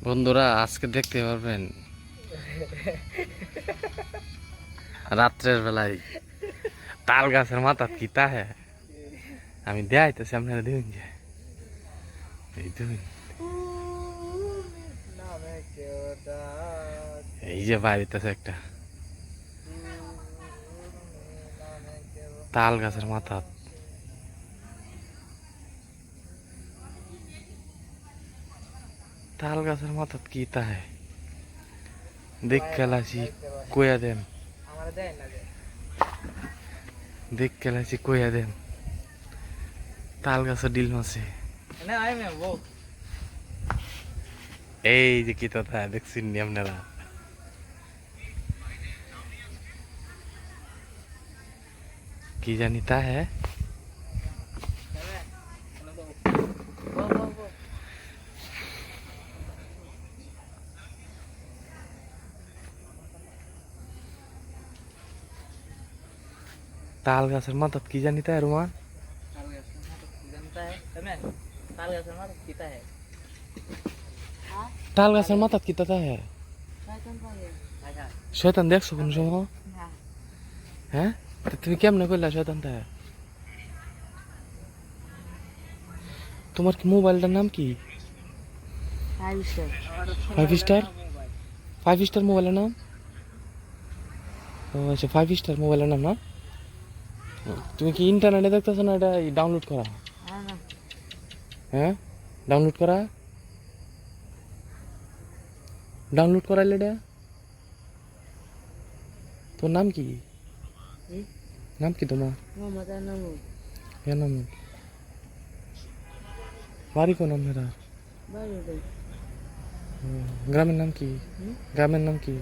বন্ধুরা আজকে দেখতে পারবেন রাত্রের বেলায় তাল গাছের মাথা কিতা হ্যাঁ আমি দেখাইতেছি আপনারা দেখুন যে এই দেখুন এই যে বাড়িতেছে একটা তাল গাছের মাথা তাল গাছের মাথা কিতা হ্যাঁ দেখ খেলাছি কইয়া দেন দেখ খেলাছি কইয়া দেন তাল গাছের ডিল মাছে এই যে কি কথা দেখছেন নি আপনারা কি জানি তা হ্যাঁ ताल गाছের মাথা কি জানি তা রোমান ताल गाছের মাথা কি তা হ্যাঁ শয়তান দেখছো কোন সময় হ্যাঁ তুমি কেমনে কইলা শয়তানটা তোমার কি মোবাইলটার নাম কি 5 স্টার 5 স্টার মোবাইলের নাম ও আচ্ছা 5 স্টার মোবাইলের নাম না তুমি কি ইন্টারনেটে দেখতেছো না এটা ডাউনলোড করা হ্যাঁ ডাউনলোড করাইলে এটা তোর নাম কি নাম কি তোমার নাম বাড়ি কোন নাম মেরা গ্রামের নাম কি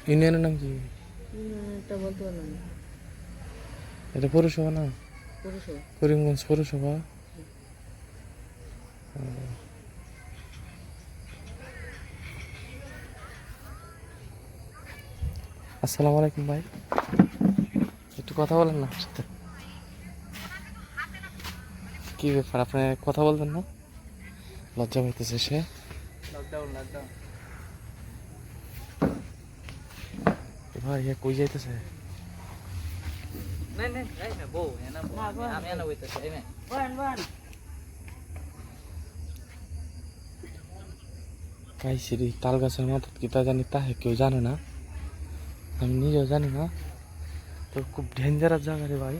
ইউনিয়নের নাম কি এটা পৌরসভা না করিমগঞ্জ পৌরসভা আসসালামু আলাইকুম ভাই একটু কথা বলেন না সাথে কি ব্যাপার আপনি কথা বলবেন না লজ্জা পাইতেছে সে ভাই কই যাইতেছে কাইছিরি তাল গাছের মাথা কিতা জানি তাহে কেউ জানে না আমি নিজেও জানি না তো খুব ডেঞ্জারাস জায়গা রে ভাই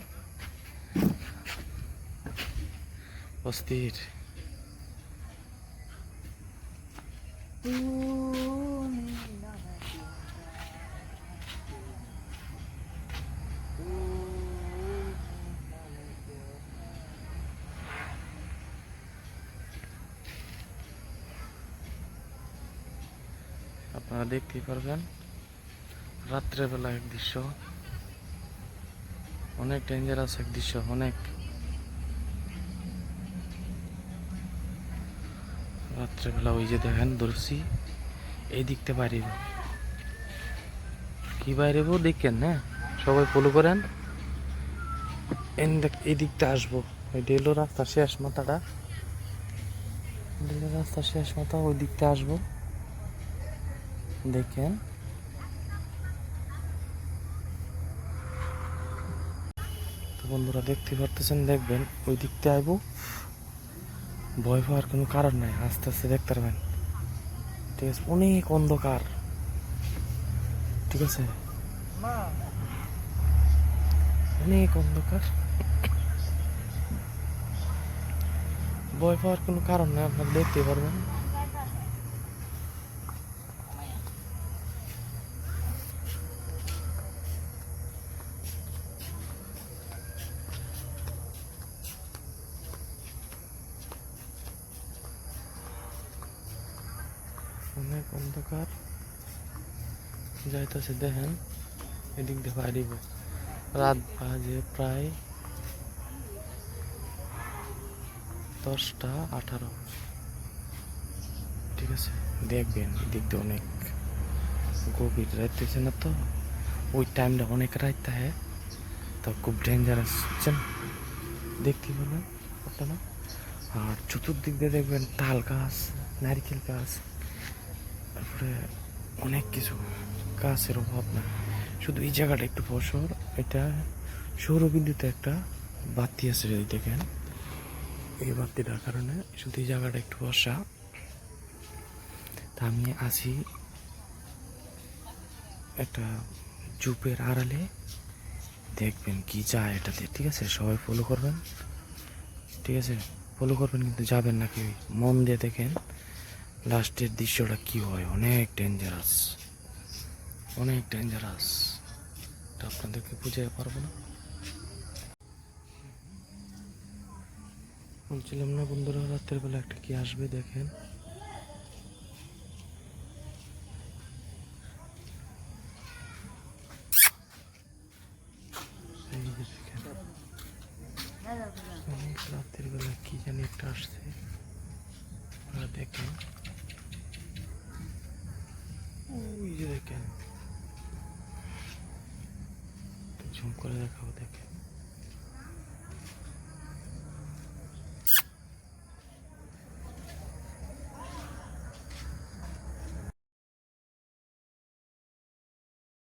অস্থির আপনারা দেখতেই পারবেন রাত্রের বেলা এক দৃশ্য অনেক ডেঞ্জারাস এক দৃশ্য অনেক রাত্রেবেলা ওই যে দেখেন দর্শি এই দিকতে বাইরে কি বাইরে দেখেন না সবাই ফলো করেন এই দিকটা আসবো ওই ডেলো রাস্তা শেষ মাথাটা ওই দিকটা আসবো দেখেন তো বন্ধুরা দেখতে পারতেছেন দেখবেন ওই দিকতে আইবো ভয় পাওয়ার কোনো কারণ নাই আস্তে আস্তে দেখতে পারবেন ঠিক আছে অনেক অন্ধকার ঠিক আছে অনেক অন্ধকার ভয় পাওয়ার কোনো কারণ নাই আপনারা দেখতে পারবেন অনেক অন্ধকার যাইতেছে দেখেন এদিক দিয়ে বাইরিব রাত বাজে প্রায় 10:18 ঠিক আছে দেখবেন এদিক দিয়ে অনেক গভীর রাইতেছে না তো ওই টাইমটা অনেক রাইতে হ্যাঁ তো খুব ডেঞ্জারাস বুঝছেন দেখতে পাবেন আপনারা আর চতুর্দিক দিয়ে দেখবেন তাল গাছ নারকেল গাছ, তারপরে অনেক কিছু গাছের অভাব না। শুধু এই জায়গাটা একটু ফসল, এটা সৌরবিদ্যুতে একটা বাতি আছে যদি দেখেন, এই বাতিটার কারণে শুধু এই জায়গাটা একটু বর্ষা। তা আমি আছি একটা জুপের আড়ালে, দেখবেন কি যায় এটাতে, ঠিক আছে? সবাই ফলো করবেন, ঠিক আছে? ফলো করবেন কিন্তু যাবেন না কেউ, মন দিয়ে দেখেন লাস্টের দৃশ্যটা কি হয়। অনেক ডেঞ্জারাস, অনেক ডেঞ্জারাস, এটা আপনাদেরকে বুঝাতে পারবো না। বলছিলাম না বন্ধুরা, রাতের বেলা একটা কি আসবে দেখেন। এই যে দেখেন, অনেক রাতের বেলা কি জানি একটা আসছে, আপনারা দেখেন। ওই যে দেখেন, জুম করে দেখাবো, দেখেন।